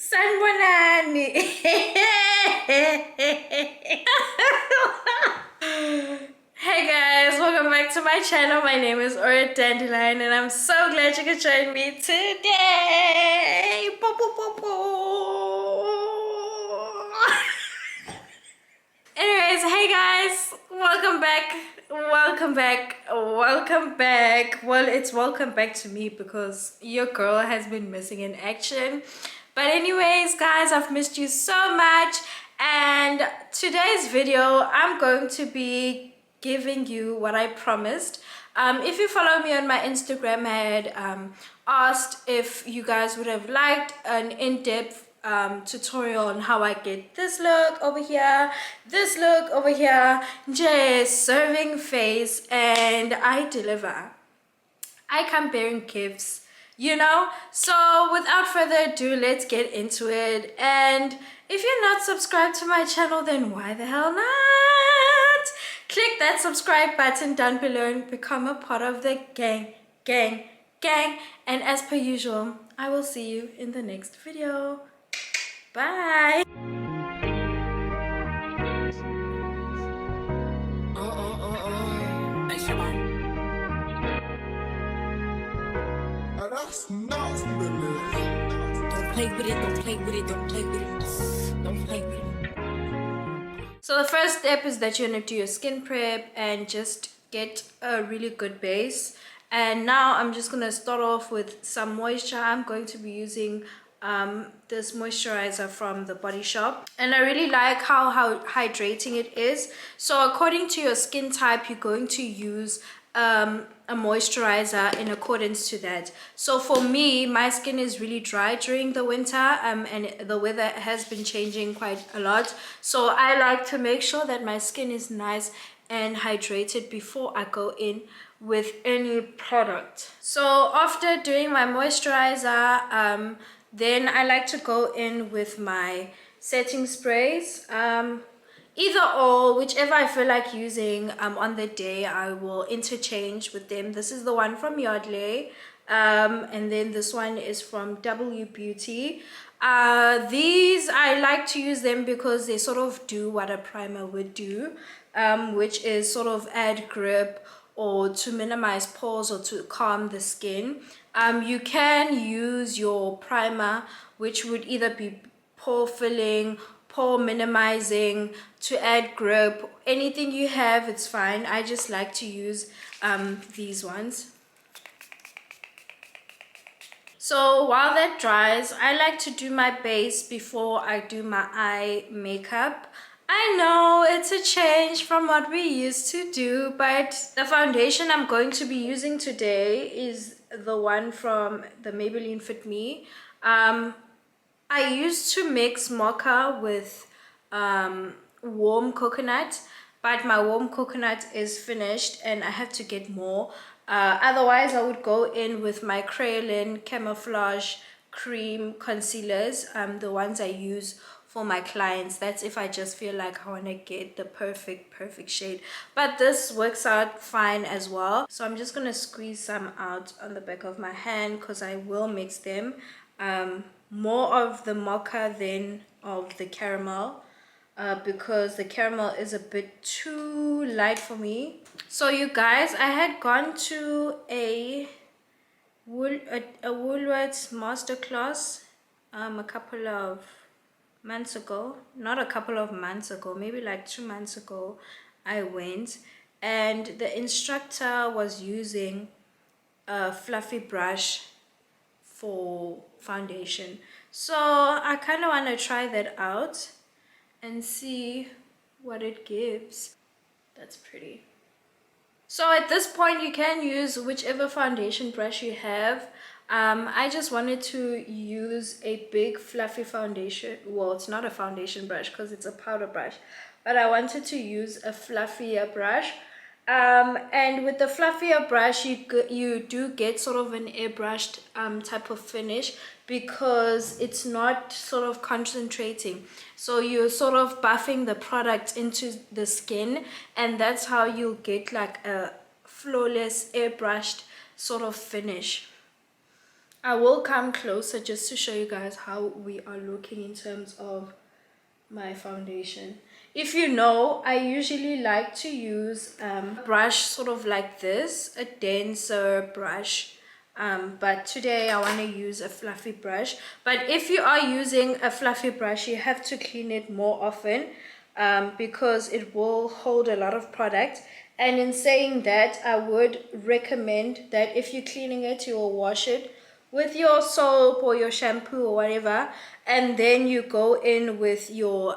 Sanbonani. Hey guys, welcome back to my channel. My name is Dandelion and I'm so glad you could join me today. Po, po, po, po. Anyways, hey guys, welcome back. Welcome back. Welcome back. Well, it's welcome back to me because your girl has been missing in action. But anyways, guys, I've missed you so much. And today's video, I'm going to be giving you what I promised. If you follow me on my Instagram, I had asked if you guys would have liked an in-depth tutorial on how I get this look over here, this look over here, just serving face, and I deliver. I come bearing gifts, you know. So without further ado, let's get into it. And if you're not subscribed to my channel, then why the hell not? Click that subscribe button down below and become a part of the gang. And as per usual, I will see you in the next video. Bye. That's nuts, don't play with it, don't play with it, don't play with it, don't play with it. So the first step is that you're gonna do your skin prep and just get a really good base. And now I'm just gonna start off with some moisture. I'm going to be using this moisturizer from the Body Shop, and I really like how hydrating it is. So according to your skin type, you're going to use a moisturizer in accordance to that. So for me, my skin is really dry during the winter, and the weather has been changing quite a lot, so I like to make sure that my skin is nice and hydrated before I go in with any product. So after doing my moisturizer, then I like to go in with my setting sprays. Either or, whichever I feel like using on the day, I will interchange with them. This is the one from Yardley, and then this one is from W Beauty. These, I like to use them because they sort of do what a primer would do, which is sort of add grip or to minimize pores or to calm the skin. You can use your primer, which would either be pore filling, pore minimizing, to add grip. Anything you have, it's fine. I just like to use these ones. So while that dries, I like to do my base before I do my eye makeup. I know it's a change from what we used to do, but the foundation I'm going to be using today is the one from the Maybelline Fit Me. I used to mix mocha with warm coconut, but my warm coconut is finished and I have to get more. Otherwise, I would go in with my Crayola Camouflage Cream concealers, the ones I use for my clients. That's if I just feel like I want to get the perfect shade, but this works out fine as well. So I'm just gonna squeeze some out on the back of my hand because I will mix them, more of the mocha than of the caramel, because the caramel is a bit too light for me. So you guys, I had gone to a Woolworths masterclass a couple of months ago. Not a couple of months ago, maybe like 2 months ago. I went, and the instructor was using a fluffy brush for foundation, so I kind of want to try that out and see what it gives. That's pretty. So at this point, you can use whichever foundation brush you have. I just wanted to use a big fluffy foundation. Well, it's not a foundation brush because it's a powder brush, but I wanted to use a fluffier brush. And with the fluffier brush, you do get sort of an airbrushed type of finish because it's not sort of concentrating. So you're sort of buffing the product into the skin, and that's how you'll get like a flawless airbrushed sort of finish. I will come closer just to show you guys how we are looking in terms of my foundation. If you know, I usually like to use a brush sort of like this, a denser brush, but today I want to use a fluffy brush. But if you are using a fluffy brush, you have to clean it more often, because it will hold a lot of product. And in saying that, I would recommend that if you're cleaning it, you will wash it with your soap or your shampoo or whatever, and then you go in with your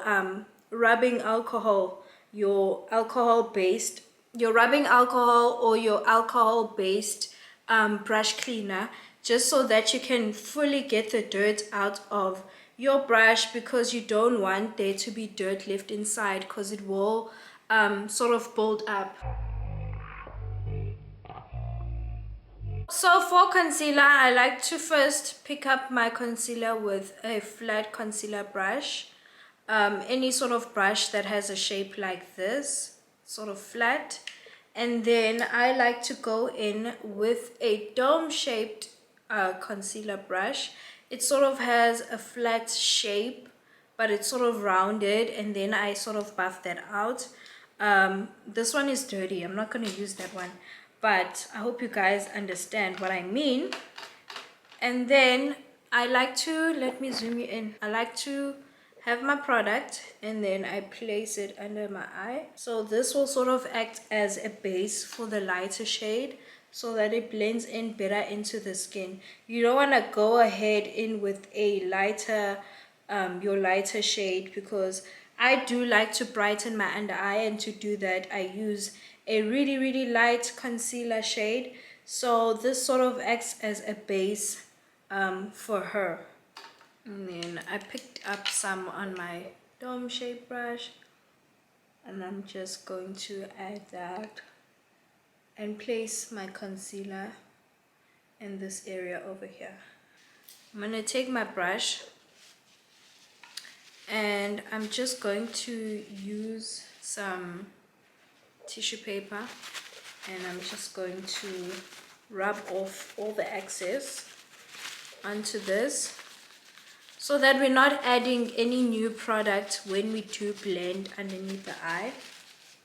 rubbing alcohol, your rubbing alcohol or your alcohol based brush cleaner, just so that you can fully get the dirt out of your brush, because you don't want there to be dirt left inside, because it will sort of build up. So for concealer, I like to first pick up my concealer with a flat concealer brush. Any sort of brush that has a shape like this, sort of flat. And then I like to go in with a dome-shaped concealer brush. It sort of has a flat shape, but it's sort of rounded, and then I sort of buff that out. This one is dirty. I'm not going to use that one, but I hope you guys understand what I mean. And then I like to, let me zoom you in. I like to have my product and then I place it under my eye. So this will sort of act as a base for the lighter shade, so that it blends in better into the skin. You don't want to go ahead in with a lighter, your lighter shade, because I do like to brighten my under eye, and to do that I use a really light concealer shade. So this sort of acts as a base for her. And then I picked up some on my dome shape brush, and I'm just going to add that and place my concealer in this area over here. I'm going to take my brush and I'm just going to use some tissue paper, and I'm just going to rub off all the excess onto this, so that we're not adding any new product when we do blend underneath the eye.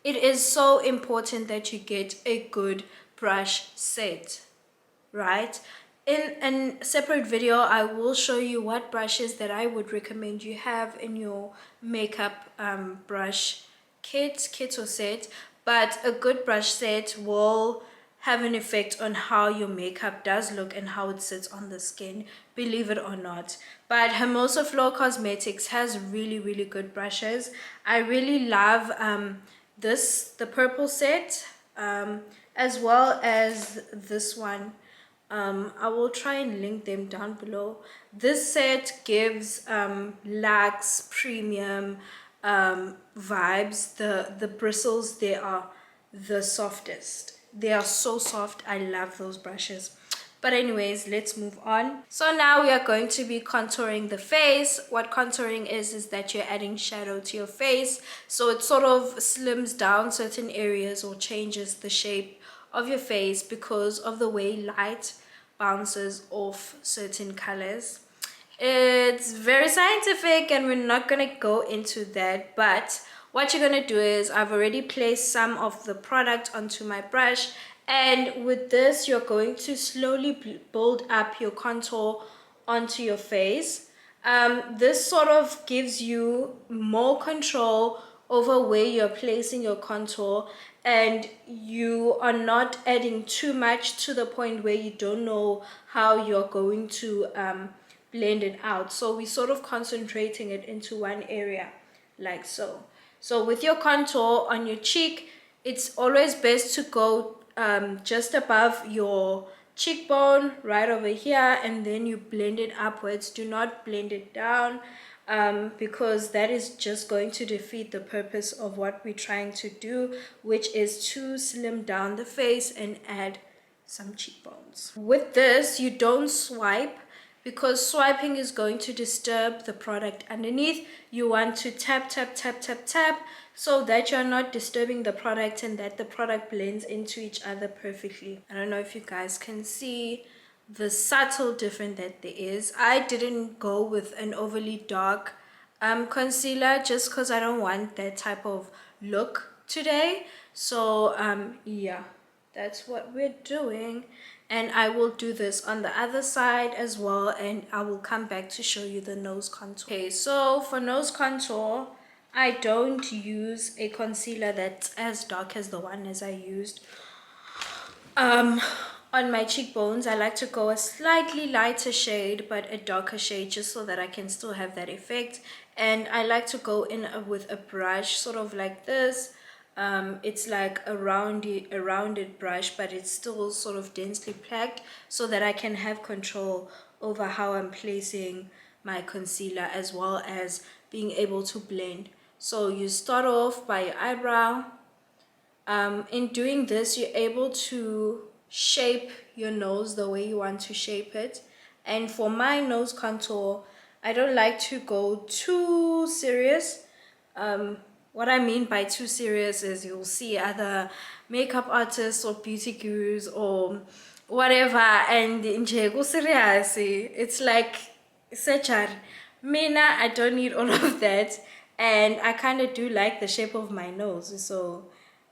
It is so important that you get a good brush set, right? In a separate video, I will show you what brushes that I would recommend you have in your makeup brush kit or set. But a good brush set will have an effect on how your makeup does look and how it sits on the skin, believe it or not. But Hermosa Flow Cosmetics has really good brushes. I really love the purple set, as well as this one. I will try and link them down below. This set gives luxe premium vibes. The bristles, they are the softest. They are so soft. I love those brushes. But anyways, let's move on. So now we are going to be contouring the face. What contouring is that you're adding shadow to your face, so it sort of slims down certain areas or changes the shape of your face because of the way light bounces off certain colors. It's very scientific and we're not going to go into that, but what you're going to do is, I've already placed some of the product onto my brush, and with this you're going to slowly build up your contour onto your face. This sort of gives you more control over where you're placing your contour, and you are not adding too much to the point where you don't know how you're going to blend it out. So we're sort of concentrating it into one area, like so. So with your contour on your cheek, it's always best to go just above your cheekbone, right over here, and then you blend it upwards. Do not blend it down, because that is just going to defeat the purpose of what we're trying to do, which is to slim down the face and add some cheekbones. With this, you don't swipe, because swiping is going to disturb the product underneath. You want to tap so that you're not disturbing the product and that the product blends into each other perfectly. I don't know if you guys can see, the subtle difference that there is. I didn't go with an overly dark concealer just because I don't want that type of look today. So yeah, that's what we're doing. And I will do this on the other side as well, and I will come back to show you the nose contour. Okay, so for nose contour, I don't use a concealer that's as dark as the one as I used um on my cheekbones. I like to go a slightly lighter shade but a darker shade, just so that I can still have that effect. And I like to go in with a brush sort of like this. It's like a rounded brush, but it's still sort of densely packed, so that I can have control over how I'm placing my concealer, as well as being able to blend. So you start off by your eyebrow. In doing this, you're able to shape your nose the way you want to shape it. And for my nose contour, I don't like to go too serious. What I mean by too serious is you'll see other makeup artists or beauty gurus or whatever, and nje go serious. It's like such a mina. I don't need all of that, and I kind of do like the shape of my nose, so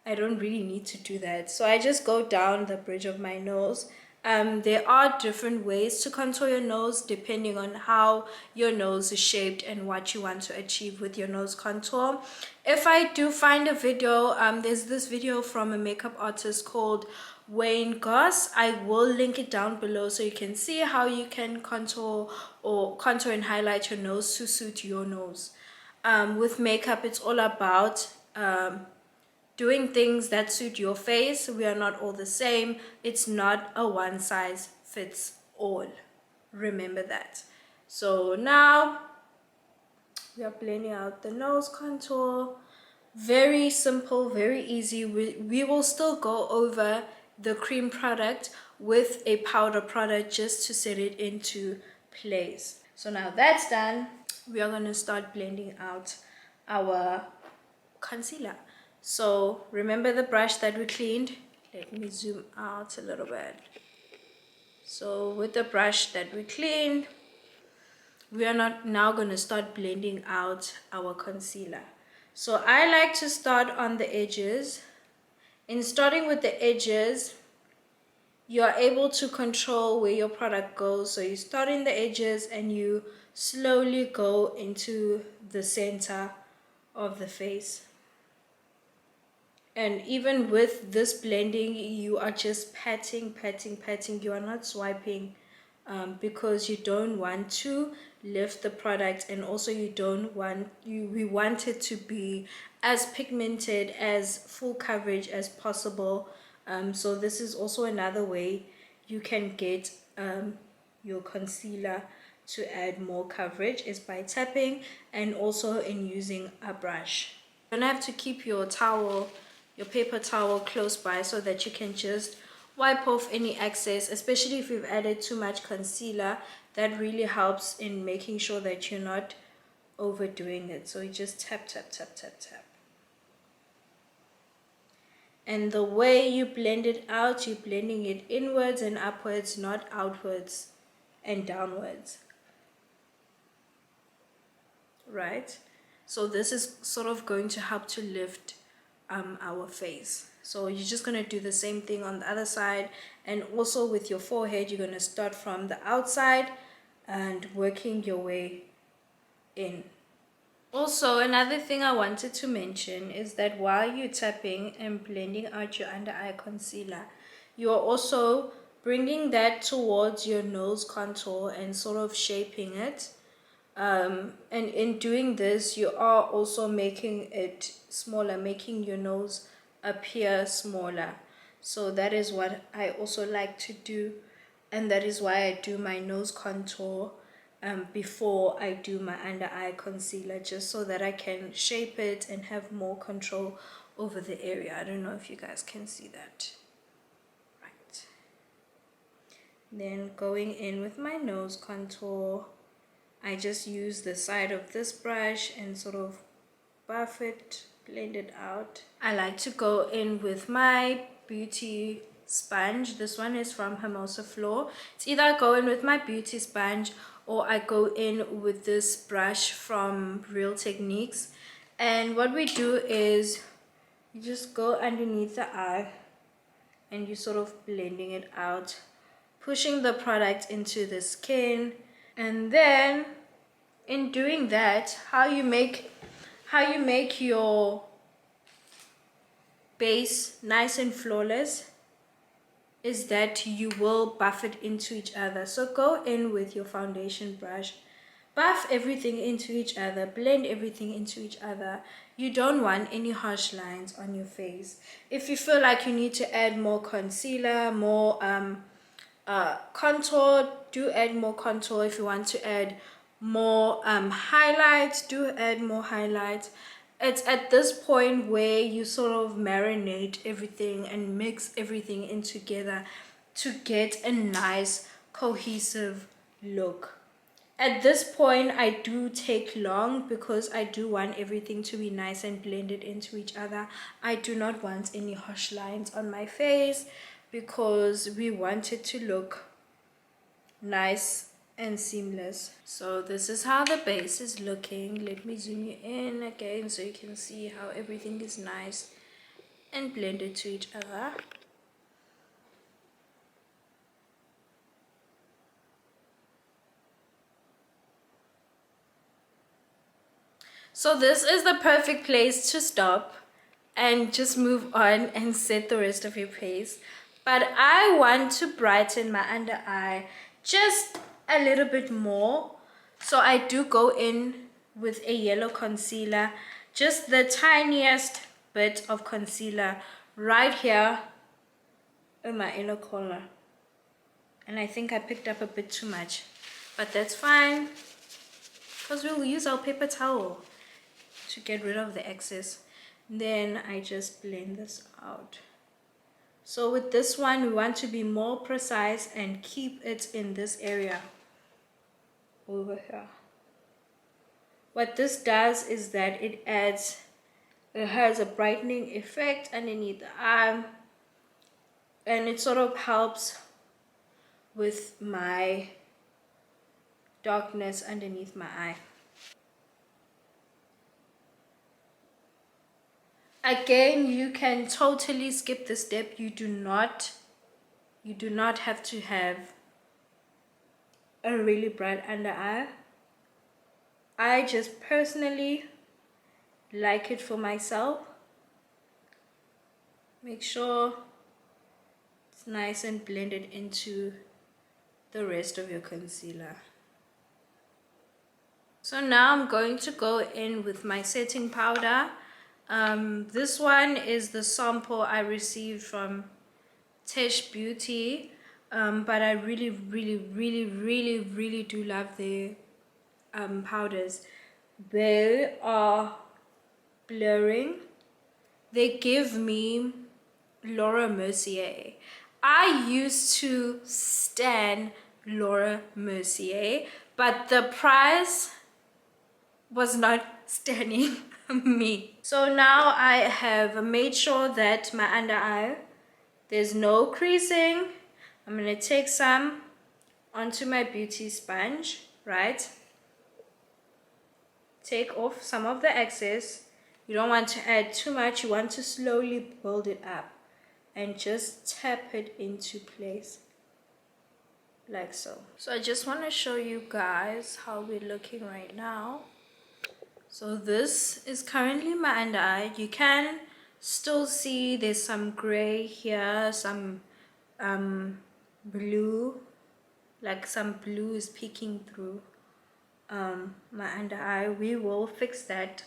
I don't really need to do that. So I just go down the bridge of my nose. There are different ways to contour your nose depending on how your nose is shaped and what you want to achieve with your nose contour. If I do find a video, there's this video from a makeup artist called Wayne Goss. I will link it down below so you can see how you can contour and highlight your nose to suit your nose. With makeup, it's all about doing things that suit your face. We are not all the same. It's not a one size fits all. Remember that. So now we are blending out the nose contour. Very simple, very easy. We will still go over the cream product with a powder product just to set it into place. So now that's done, we are going to start blending out our concealer. So remember the brush that we cleaned? Let me zoom out a little bit. So with the brush that we cleaned, we are now going to start blending out our concealer. So I like to start on the edges. In starting with the edges, you are able to control where your product goes. So you start in the edges and you slowly go into the center of the face. And even with this blending, you are just patting. You are not swiping, because you don't want to lift the product, and also you don't want we want it to be as pigmented, as full coverage as possible. So this is also another way you can get your concealer to add more coverage, is by tapping and also in using a brush. You don't have to keep your paper towel close by, so that you can just wipe off any excess, especially if you've added too much concealer. That really helps in making sure that you're not overdoing it. So you just tap. And the way you blend it out, you're blending it inwards and upwards, not outwards and downwards. Right? So this is sort of going to help to lift our face. So you're just going to do the same thing on the other side. And also with your forehead, you're going to start from the outside and working your way in. Also, another thing I wanted to mention is that while you're tapping and blending out your under eye concealer, you are also bringing that towards your nose contour and sort of shaping it. And in doing this, you are also making it smaller, making your nose appear smaller. So that is what I also like to do, and that is why I do my nose contour before I do my under eye concealer, just so that I can shape it and have more control over the area. I don't know if you guys can see that. Right. Then going in with my nose contour, I just use the side of this brush and sort of buff it, blend it out. I like to go in with my beauty sponge. This one is from Hermosa Floor. It's either I go in with my beauty sponge or I go in with this brush from Real Techniques. And what we do is you just go underneath the eye and you sort of blending it out, pushing the product into the skin. And then in doing that, how you make your base nice and flawless is that you will buff it into each other. So go in with your foundation brush, buff everything into each other, blend everything into each other. You don't want any harsh lines on your face. If you feel like you need to add more concealer, more contour, do add more contour. If you want to add more highlights, do add more highlights. It's at this point where you sort of marinate everything and mix everything in together to get a nice cohesive look. At this point I do take long because I do want everything to be nice and blended into each other. I do not want any harsh lines on my face because we want it to look nice and seamless. So this is how the base is looking. Let me zoom you in again so you can see how everything is nice and blended to each other. So this is the perfect place to stop and just move on and set the rest of your face. But I want to brighten my under eye just a little bit more. So I do go in with a yellow concealer, just the tiniest bit of concealer right here in my inner corner. And I think I picked up a bit too much, but that's fine because we'll use our paper towel to get rid of the excess. Then I just blend this out. So with this one we want to be more precise and keep it in this area over here. What this does is that it has a brightening effect underneath the eye, and it sort of helps with my darkness underneath my eye. Again, you can totally skip this step. You do not have to have a really bright under eye. I just personally like it for myself. Make sure it's nice and blended into the rest of your concealer. So now I'm going to go in with my setting powder. This one is the sample I received from Tesh Beauty, but I really do love their powders. They are blurring. They give me Laura Mercier. I used to stan Laura Mercier, but the price was not standing me. So now I have made sure that my under eye, there's no creasing. I'm gonna take some onto my beauty sponge, right? Take off some of the excess. You don't want to add too much. You want to slowly build it up and just tap it into place like so. So I just want to show you guys how we're looking right now. So this is currently my under eye. You can still see there's some gray here, some blue, like some blue is peeking through my under eye. We will fix that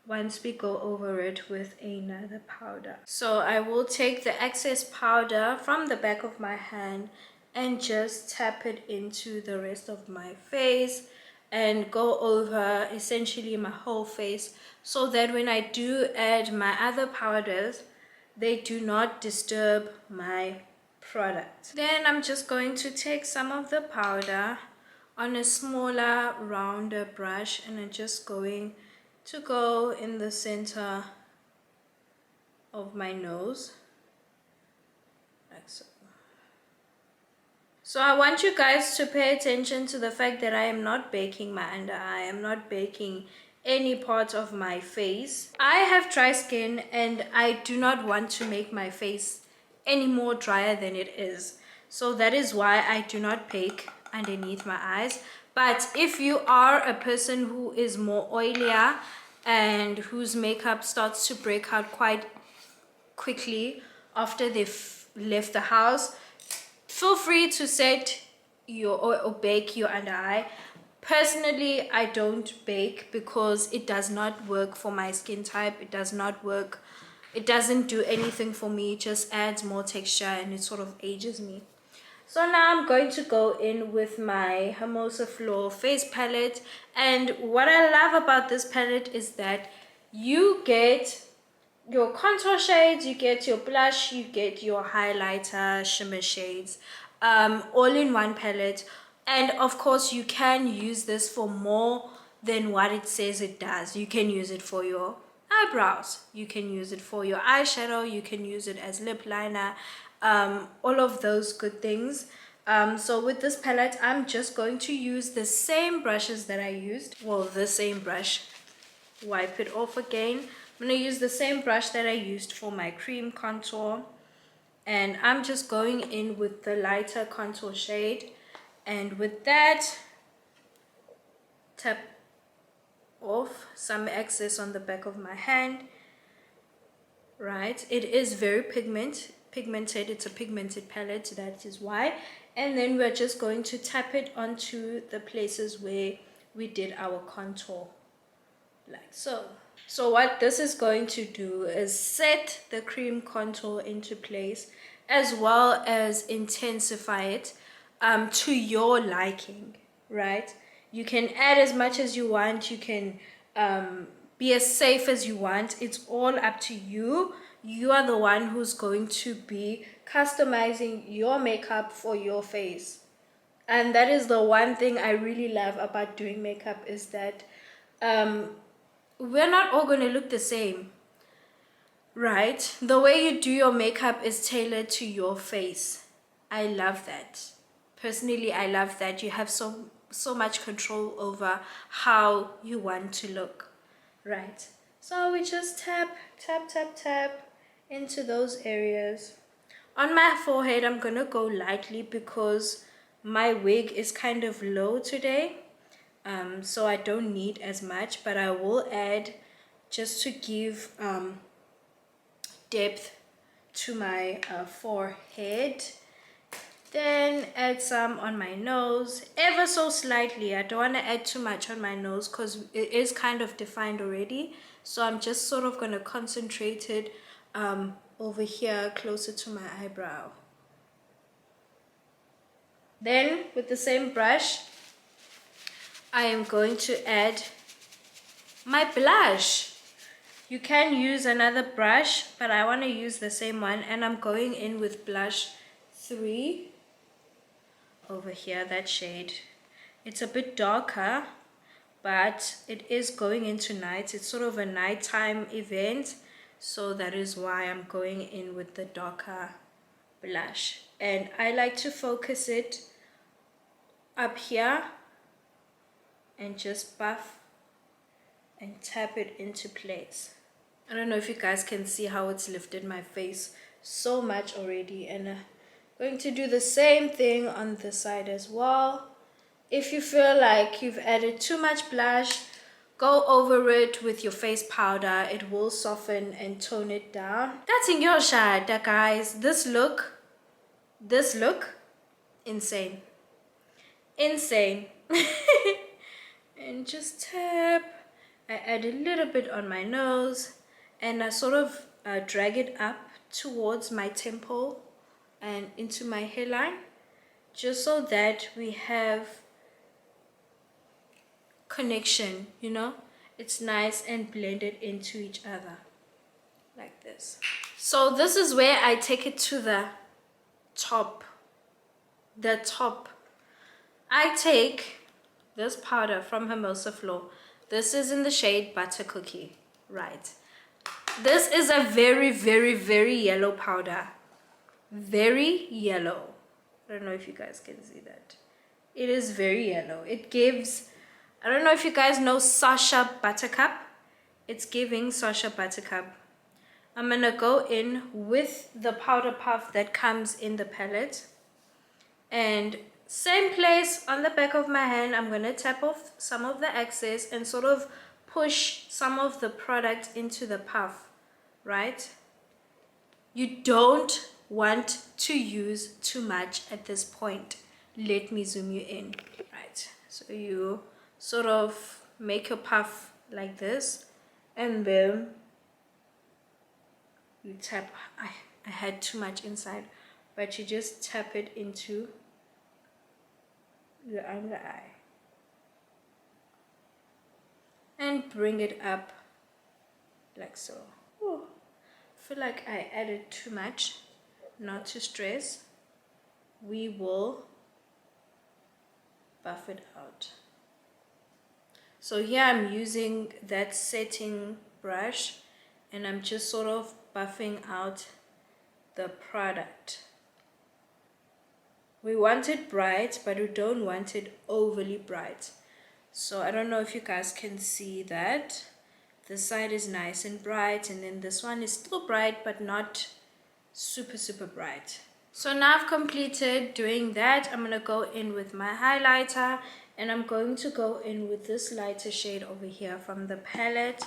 once we go over it with another powder. So I will take the excess powder from the back of my hand and just tap it into the rest of my face and go over essentially my whole face, so that when I do add my other powders, they do not disturb my product. Then I'm just going to take some of the powder on a smaller, rounder brush, and I'm just going to go in the center of my nose like so. So I want you guys to pay attention to the fact that I am not baking my under eye. I am not baking any part of my face. I have dry skin and I do not want to make my face any more drier than it is. So that is why I do not bake underneath my eyes. But if you are a person who is more oilier and whose makeup starts to break out quite quickly after they've left the house, feel free to set your or bake your under eye. Personally, I don't bake because it does not work for my skin type. It does not work. It doesn't do anything for me. It just adds more texture and it sort of ages me. So now I'm going to go in with my Hermosa Floor face palette. And what I love about this palette is that you get your contour shades, you get your blush, you get your highlighter, shimmer shades, all in one palette. And of course you can use this for more than what it says it does. You can use it for your eyebrows, you can use it for your eyeshadow, you can use it as lip liner, all of those good things. So with this palette I'm just going to use the same brushes that I used, well, the same brush, wipe it off again. I'm going to use the same brush that I used for my cream contour, and I'm just going in with the lighter contour shade, and with that tap off some excess on the back of my hand. Right, it is very pigmented, it's a pigmented palette, that is why. And then we're just going to tap it onto the places where we did our contour, like so. So what this is going to do is set the cream contour into place as well as intensify it to your liking, right? You can add as much as you want, you can be as safe as you want. It's all up to you. You are the one who's going to be customizing your makeup for your face. And that is the one thing I really love about doing makeup, is that we're not all going to look the same, right? The way you do your makeup is tailored to your face. I love that. Personally, I love that you have so much control over how you want to look, right? So we just tap into those areas. On my forehead I'm gonna go lightly because my wig is kind of low today. So I don't need as much, but I will add just to give depth to my forehead. Then add some on my nose, ever so slightly. I don't want to add too much on my nose because it is kind of defined already. So I'm just sort of going to concentrate it over here closer to my eyebrow. Then with the same brush, I am going to add my blush. You can use another brush, but I want to use the same one, and I'm going in with blush 3 over here, that shade. It's a bit darker, but it is going into night. It's sort of a nighttime event, so that is why I'm going in with the darker blush. And I like to focus it up here and just buff and tap it into place. I don't know if you guys can see how it's lifted my face so much already, and going to do the same thing on this side as well. If you feel like you've added too much blush, go over it with your face powder. It will soften and tone it down. That's in your shada, guys. This look, insane. And just tap. I add a little bit on my nose, and I sort of drag it up towards my temple and into my hairline, just so that we have connection, you know. It's nice and blended into each other like this. So this is where I take it to the top. I take this powder from Hermosa Floor. This is in the shade Butter Cookie, right? This is a very, very, very yellow powder. very yellow. I don't know if you guys can see that. It is very yellow. It gives, I don't know if you guys know Sasha Buttercup. It's giving Sasha Buttercup. I'm gonna go in with the powder puff that comes in the palette, and same place on the back of my hand, I'm gonna tap off some of the excess and sort of push some of the product into the puff, right? You don't want to use too much at this point. Let me zoom you in. Right, so you sort of make your puff like this, and then you tap. I had too much inside, but you just tap it into your under eye and bring it up like so. Ooh, I feel like I added too much. Not to stress, we will buff it out. So here I'm using that setting brush, and I'm just sort of buffing out the product. We want it bright, but we don't want it overly bright. So I don't know if you guys can see that. This side is nice and bright, and then this one is still bright, but not super bright. So now I've completed doing that. I'm gonna go in with my highlighter, and I'm going to go in with this lighter shade over here from the palette.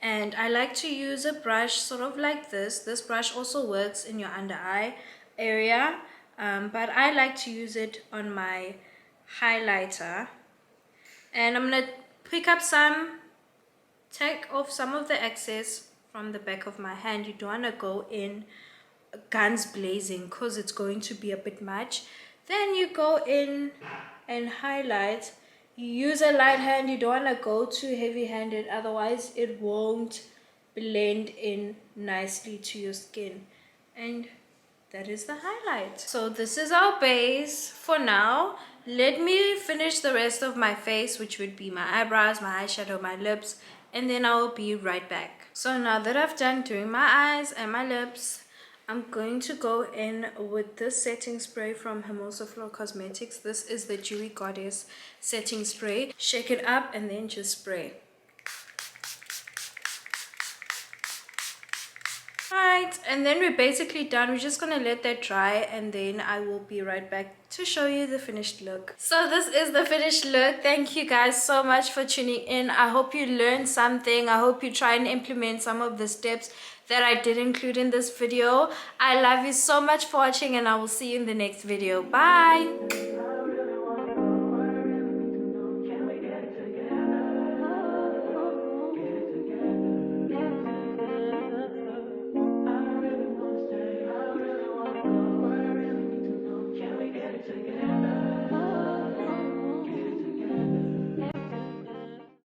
And I like to use a brush sort of like this. This brush also works in your under eye area, but I like to use it on my highlighter. And I'm gonna pick up some, take off some of the excess from the back of my hand. You don't want to go in guns blazing because it's going to be a bit much. Then you go in and highlight. You use a light hand. You don't want to go too heavy handed, otherwise it won't blend in nicely to your skin. And that is the highlight. So this is our base for now. Let me finish the rest of my face, which would be my eyebrows, my eyeshadow, my lips, and then I will be right back. So now that I've done doing my eyes and my lips, I'm going to go in with this setting spray from Hermosa Flow Cosmetics. This is the Dewy Goddess setting spray. Shake it up and then just spray. Alright, and then we're basically done. We're just gonna let that dry, and then I will be right back to show you the finished look. So this is the finished look. Thank you guys so much for tuning in. I hope you learned something. I hope you try and implement some of the steps that I did include in this video. I love you so much for watching, and I will see you in the next video. Bye.